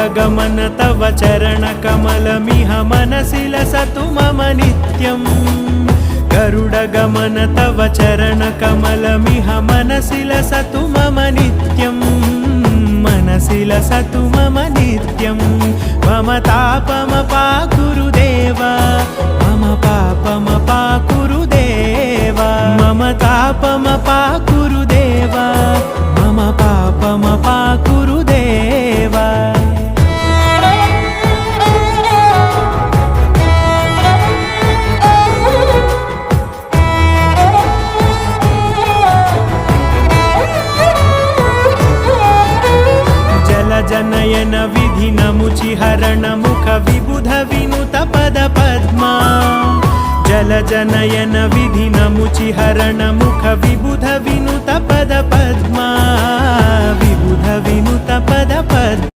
गरुडगमन तव चरणकमलमिह मनसि लसतु मम नित्यम् गरुडगमन तव चरणकमलमिह मनसि लसतु मम नित्यम् मनसि लसतु मम नित्यम् मम तापमपाकुरुदेव मम पापमपाकुरुदेव मम तापमपाकुरुदेव मम पापमपाकुरुदेव जनयन विधिनमुचिहरण मुख विबुध विनुत पद पद्मा जलजनयन विधिनमुचिहरण मुख विबुध विनुत पद पद्मा विबुध विनुत पद पद्मा